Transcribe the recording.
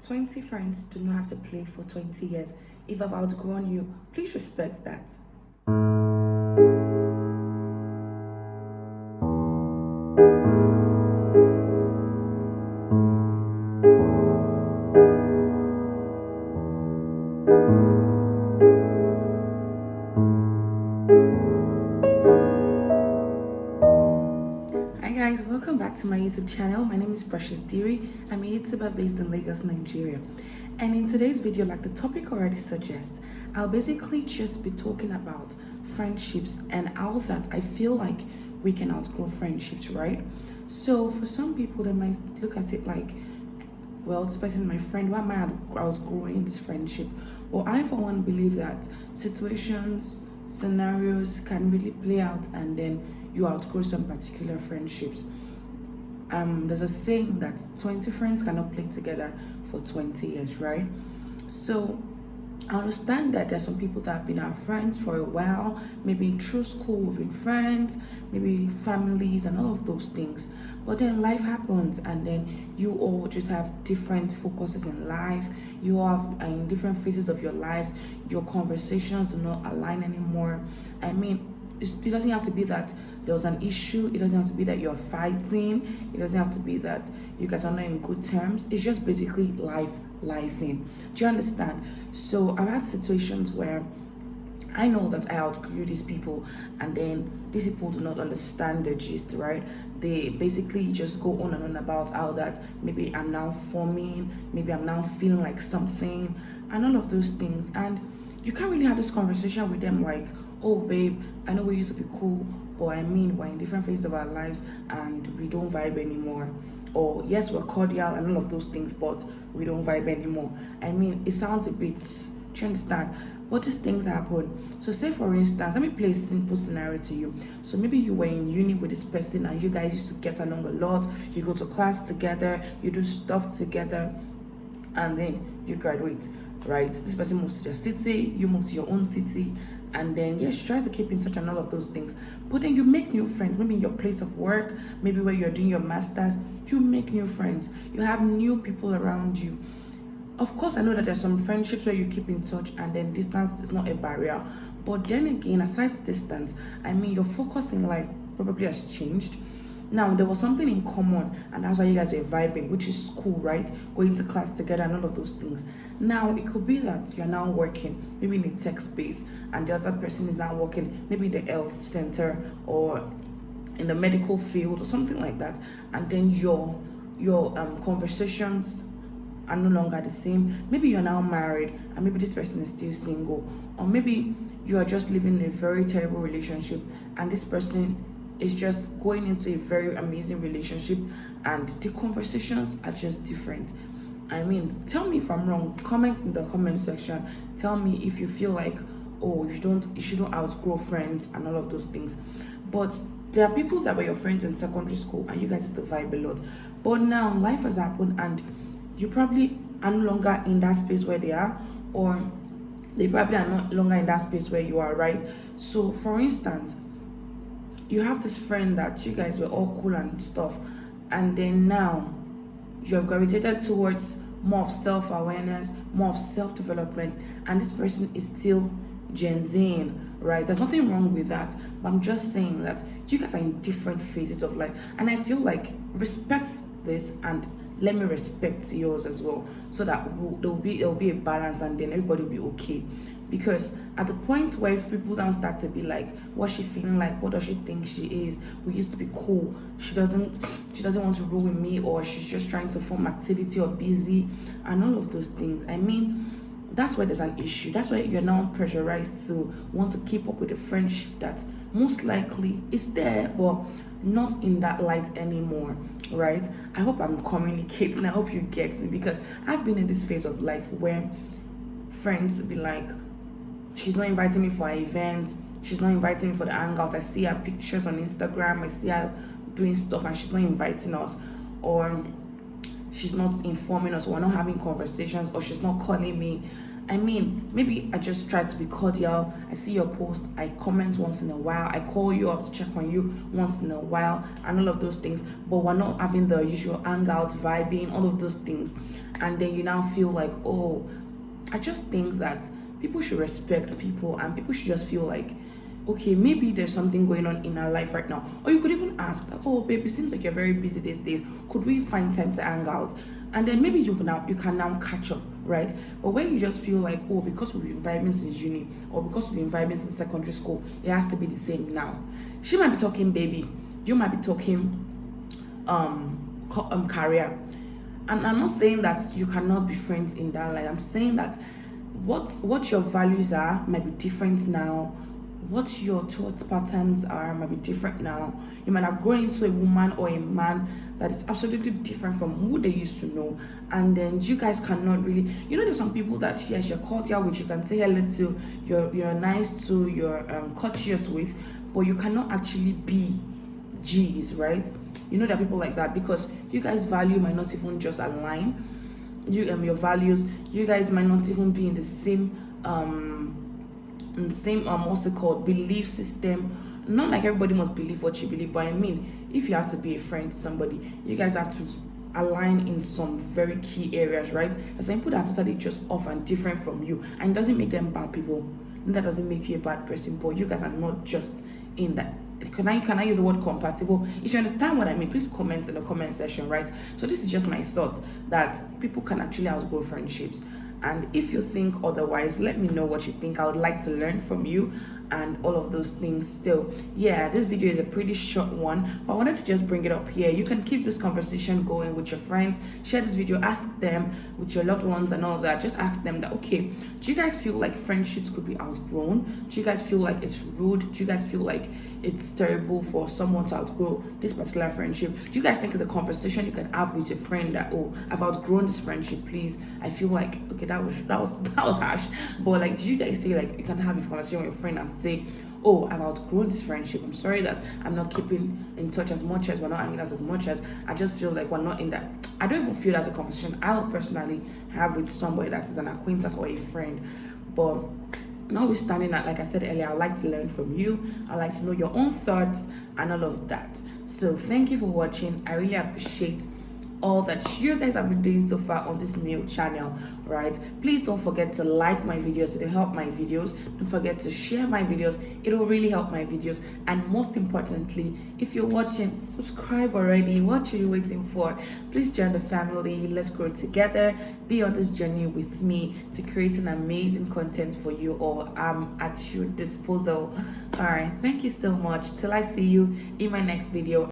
20 friends do not have to play for 20 years. If I've outgrown you, please respect that. Hi guys, welcome back to my YouTube channel. My name is Precious Diri. I'm a YouTuber based in Lagos, Nigeria. And in today's video, like the topic already suggests, I'll basically just be talking about friendships and how that I feel like we can outgrow friendships, right? So for some people, they might look at it like, well, this person is my friend, why am I outgrowing this friendship? Well, I for one believe that situations, scenarios can really play out and then you outgrow some particular friendships. There's a saying that 20 friends cannot play together for 20 years, right? So I understand that there's some people that have been our friends for a while, maybe through school we've been friends, maybe families and all of those things. But then life happens and then you all just have different focuses in life. You have in different phases of your lives, your conversations do not align anymore. I mean, it doesn't have to be that there was an issue. It doesn't have to be that you're fighting. It doesn't have to be that you guys are not in good terms. It's just basically life in. Do you understand? So I've had situations where I know that I outgrew these people and then these people do not understand the gist, right? They basically just go on and on about how that maybe I'm now forming, maybe I'm now feeling like something and all of those things. And you can't really have this conversation with them like, oh babe, I know we used to be cool, but I mean we're in different phases of our lives and we don't vibe anymore. Or yes, we're cordial and all of those things, but we don't vibe anymore. I mean, it sounds a bit, do you understand? But these things happen. So say for instance, let me play a simple scenario to you. So maybe you were in uni with this person and you guys used to get along a lot. You go to class together, you do stuff together, and then you graduate, right? This person moves to their city, you move to your own city, and then yes, try to keep in touch and all of those things. But then you make new friends, maybe in your place of work, maybe where you're doing your masters, you make new friends, you have new people around you. Of course, I know that there's some friendships where you keep in touch and then distance is not a barrier. But then again, aside distance, I mean your focus in life probably has changed. Now there was something in common and that's why you guys were vibing, which is school, right? Going to class together and all of those things. Now it could be that you're now working maybe in a tech space and the other person is now working maybe in the health center or in the medical field or something like that, and then your conversations are no longer the same. Maybe you're now married and maybe this person is still single, or maybe you are just living in a very terrible relationship and this person is just going into a very amazing relationship and the conversations are just different. I mean, tell me if I'm wrong. Comment in the comment section. Tell me if you feel like, oh, you shouldn't outgrow friends and all of those things. But there are people that were your friends in secondary school and you guys used to vibe a lot. But now life has happened and you probably are no longer in that space where they are, or they probably are no longer in that space where you are, right? So for instance, you have this friend that you guys were all cool and stuff, and then now you have gravitated towards more of self-awareness, more of self-development, and this person is still Gen Z, right? There's nothing wrong with that, but I'm just saying that you guys are in different phases of life, and I feel like respect this and let me respect yours as well, so that there'll be a balance and then everybody will be okay. Because at the point where if people don't start to be like, what's she feeling like, what does she think she is, we used to be cool, she doesn't want to roll with me, or she's just trying to form activity or busy and all of those things, I mean that's where there's an issue. That's why you're now pressurized to want to keep up with a friendship that most likely is there but not in that light anymore, right? I hope I'm communicating. I hope you get me, because I've been in this phase of life where friends be like, she's not inviting me for an event, she's not inviting me for the hangout, I see her pictures on Instagram, I see her doing stuff and she's not inviting us, or she's not informing us, we're not having conversations, or she's not calling me. I mean, maybe I just try to be cordial. I see your post, I comment once in a while, I call you up to check on you once in a while, and all of those things. But we're not having the usual hangout, vibing, all of those things. And then you now feel like, oh, I just think that people should respect people, and people should just feel like, okay, maybe there's something going on in our life right now. Or you could even ask, oh, babe, it seems like you're very busy these days. Could we find time to hang out? And then maybe you can now catch up, right? But when you just feel like, oh, because we've been vibing since uni, or because we've been vibing since secondary school, it has to be the same now. She might be talking baby, you might be talking career. And I'm not saying that you cannot be friends in that light. I'm saying that what your values are might be different now. What your thought patterns are might be different now. You might have grown into a woman or a man that is absolutely different from who they used to know. And then you guys cannot really, there's some people that, yes, you're cordial with, you can say hello to, you're nice to, you're courteous with, but you cannot actually be G's, right? There are people like that, because you guys' value might not even just align. Your values, you guys might not even be in the same what's it called, belief system. Not like everybody must believe what you believe, but I mean, if you have to be a friend to somebody, you guys have to align in some very key areas, right? There's some people that are totally just off and different from you, and it doesn't make them bad people. That doesn't make you a bad person, but you guys are not just in that. Can I use the word compatible? If you understand what I mean, please comment in the comment section, right? So this is just my thought, that people can actually outgrow friendships. And if you think otherwise, let me know what you think. I would like to learn from you and all of those things. Still, yeah, this video is a pretty short one, but I wanted to just bring it up here. You can keep this conversation going with your friends. Share this video, ask them with your loved ones and all that. Just ask them that, okay, do you guys feel like friendships could be outgrown? Do you guys feel like it's rude? Do you guys feel like it's terrible for someone to outgrow this particular friendship? Do you guys think it's a conversation you can have with your friend that, oh, I've outgrown this friendship, please? I feel like, okay, that was harsh, but like, do you guys feel like you can have a conversation with your friend and say, oh, I've outgrown this friendship, I'm sorry that I'm not keeping in touch as much, as we're not hanging out as much, as I just feel like we're not in that. I don't even feel that's a conversation I would personally have with somebody that is an acquaintance or a friend. But notwithstanding that, like I said earlier, I like to learn from you. I like to know your own thoughts and all of that. So thank you for watching. I really appreciate all that you guys have been doing so far on this new channel, right? Please don't forget to like my videos, it'll help my videos. Don't forget to share my videos, it will really help my videos. And most importantly, if you're watching, subscribe already. What are you waiting for? Please join the family. Let's grow together. Be on this journey with me to create an amazing content for you all. I'm at your disposal. All right, thank you so much. Till I see you in my next video.